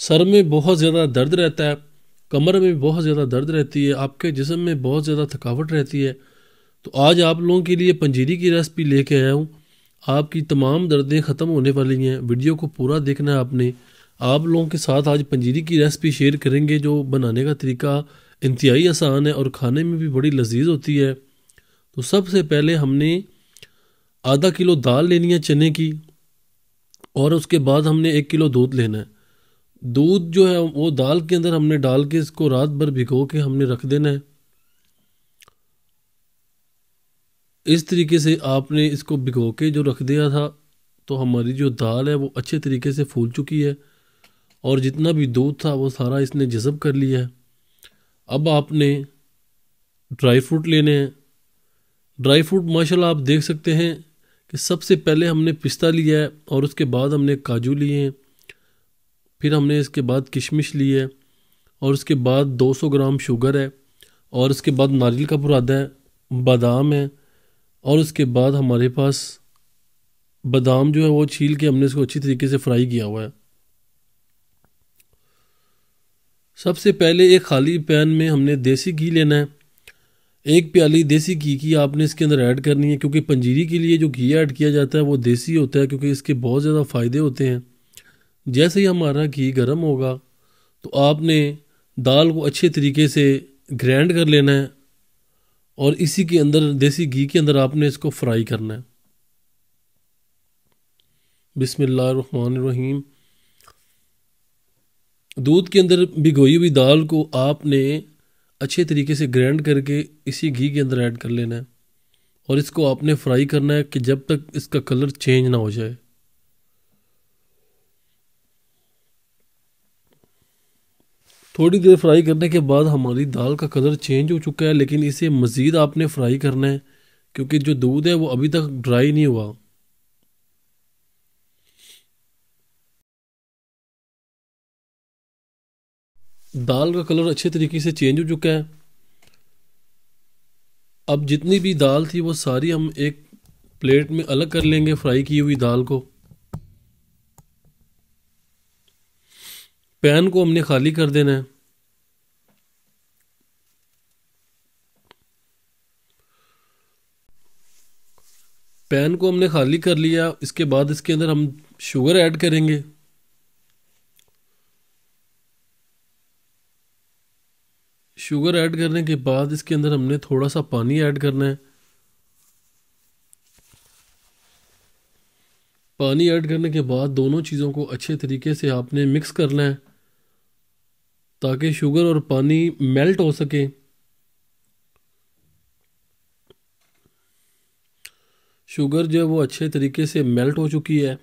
Sir में बहुत ज़्यादा दर्द रहता है, कमर में बहुत ज़्यादा दर्द रहती है, आपके जिस्म में बहुत ज़्यादा थकावट रहती है, तो आज आप लोगों के लिए पंजीरी की रेसिपी लेके आया हूँ। आपकी तमाम दर्दें ख़त्म होने वाली हैं। वीडियो को पूरा देखना है आपने। आप लोगों के साथ आज पंजीरी की रेसिपी शेयर करेंगे, जो बनाने का तरीका इंतहाई आसान है और खाने में भी बड़ी लजीज होती है। तो सबसे पहले हमने आधा किलो दाल लेनी है चने की, और उसके बाद हमने 1 किलो दूध लेना है। दूध जो है वो दाल के अंदर हमने डाल के इसको रात भर भिगो के हमने रख देना है। इस तरीके से आपने इसको भिगो के जो रख दिया था, तो हमारी जो दाल है वो अच्छे तरीके से फूल चुकी है और जितना भी दूध था वो सारा इसने जज़ब कर लिया है। अब आपने ड्राई फ्रूट लेने हैं। ड्राई फ्रूट माशाल्लाह आप देख सकते हैं कि सबसे पहले हमने पिस्ता लिया है और उसके बाद हमने काजू लिए हैं, फिर हमने इसके बाद किशमिश ली है और उसके बाद 200 ग्राम शुगर है और उसके बाद नारियल का बुरादा है, बादाम है और उसके बाद हमारे पास बादाम जो है वो छील के हमने इसको अच्छी तरीके से फ्राई किया हुआ है। सबसे पहले एक खाली पैन में हमने देसी घी लेना है। 1 प्याली देसी घी की आपने इसके अंदर ऐड करनी है, क्योंकि पंजीरी के लिए जो घी ऐड किया जाता है वो देसी होता है, क्योंकि इसके बहुत ज़्यादा फ़ायदे होते हैं। जैसे ही हमारा घी गर्म होगा तो आपने दाल को अच्छे तरीके से ग्राइंड कर लेना है और इसी के अंदर देसी घी के अंदर आपने इसको फ्राई करना है। बिस्मिल्लाहिर्रहमानिर्रहीम। दूध के अंदर भिगोई हुई दाल को आपने अच्छे तरीके से ग्राइंड करके इसी घी के अंदर ऐड कर लेना है और इसको आपने फ्राई करना है कि जब तक इसका कलर चेंज ना हो जाए। थोड़ी देर फ्राई करने के बाद हमारी दाल का कलर चेंज हो चुका है, लेकिन इसे मज़ीद आपने फ्राई करना है क्योंकि जो दूध है वो अभी तक ड्राई नहीं हुआ। दाल का कलर अच्छे तरीके से चेंज हो चुका है। अब जितनी भी दाल थी वो सारी हम एक प्लेट में अलग कर लेंगे, फ्राई की हुई दाल को। पैन को हमने खाली कर देना है। पैन को हमने खाली कर लिया। इसके बाद इसके अंदर हम शुगर ऐड करेंगे। शुगर ऐड करने के बाद इसके अंदर हमने थोड़ा सा पानी ऐड करना है। पानी ऐड करने के बाद दोनों चीज़ों को अच्छे तरीके से आपने मिक्स करना है ताकि शुगर और पानी मेल्ट हो सके। शुगर जो है वो अच्छे तरीके से मेल्ट हो चुकी है।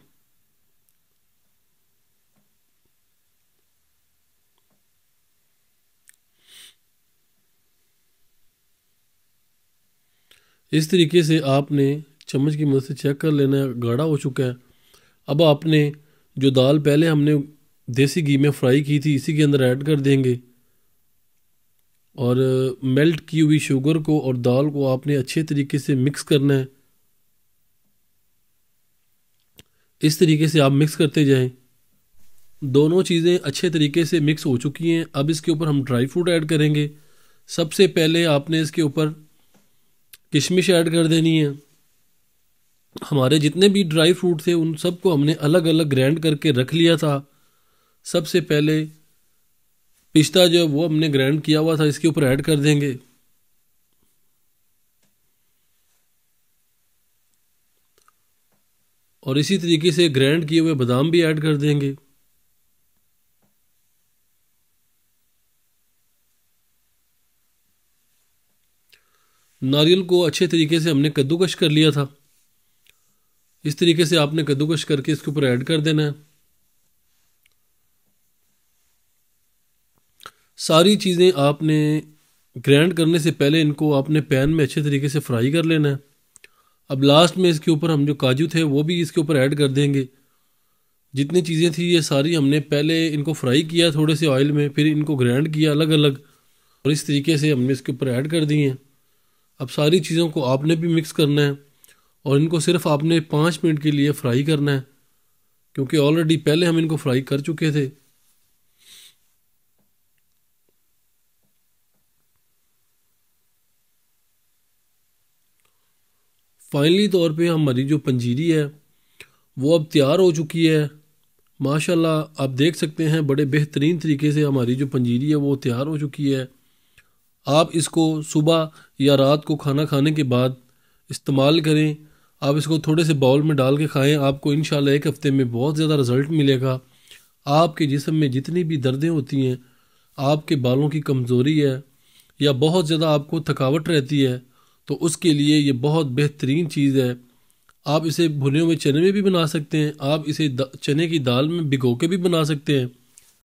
इस तरीके से आपने चम्मच की मदद से चेक कर लेना है, गाढ़ा हो चुका है। अब आपने जो दाल पहले हमने देसी घी में फ्राई की थी इसी के अंदर ऐड कर देंगे और मेल्ट की हुई शुगर को और दाल को आपने अच्छे तरीके से मिक्स करना है। इस तरीके से आप मिक्स करते जाएं। दोनों चीज़ें अच्छे तरीके से मिक्स हो चुकी हैं। अब इसके ऊपर हम ड्राई फ्रूट ऐड करेंगे। सबसे पहले आपने इसके ऊपर किशमिश ऐड कर देनी है। हमारे जितने भी ड्राई फ्रूट थे उन सबको हमने अलग अलग ग्राइंड करके रख लिया था। सबसे पहले पिस्ता जो है वो हमने ग्राइंड किया हुआ था, इसके ऊपर ऐड कर देंगे। और इसी तरीके से ग्राइंड किए हुए बादाम भी ऐड कर देंगे। नारियल को अच्छे तरीके से हमने कद्दूकश कर लिया था। इस तरीके से आपने कद्दूकश करके इसके ऊपर ऐड कर देना है। सारी चीज़ें आपने ग्राइंड करने से पहले इनको आपने पैन में अच्छे तरीके से फ्राई कर लेना है। अब लास्ट में इसके ऊपर हम जो काजू थे वो भी इसके ऊपर ऐड कर देंगे। जितनी चीज़ें थी ये सारी हमने पहले इनको फ्राई किया थोड़े से ऑयल में, फिर इनको ग्राइंड किया अलग अलग और इस तरीके से हमने इसके ऊपर ऐड कर दी हैं। अब सारी चीज़ों को आपने भी मिक्स करना है और इनको सिर्फ आपने 5 मिनट के लिए फ्राई करना है, क्योंकि ऑलरेडी पहले हम इनको फ्राई कर चुके थे। फाइनली तौर पे हमारी जो पंजीरी है वो अब तैयार हो चुकी है। माशाल्लाह आप देख सकते हैं बड़े बेहतरीन तरीके से हमारी जो पंजीरी है वो तैयार हो चुकी है। आप इसको सुबह या रात को खाना खाने के बाद इस्तेमाल करें। आप इसको थोड़े से बाउल में डाल के खाएं, आपको इंशाल्लाह एक हफ़्ते में बहुत ज़्यादा रिज़ल्ट मिलेगा। आपके जिस्म में जितनी भी दर्दें होती हैं, आपके बालों की कमज़ोरी है या बहुत ज़्यादा आपको थकावट रहती है, तो उसके लिए ये बहुत बेहतरीन चीज़ है। आप इसे भुने हुए चने में भी बना सकते हैं, आप इसे चने की दाल में भिगो के भी बना सकते हैं।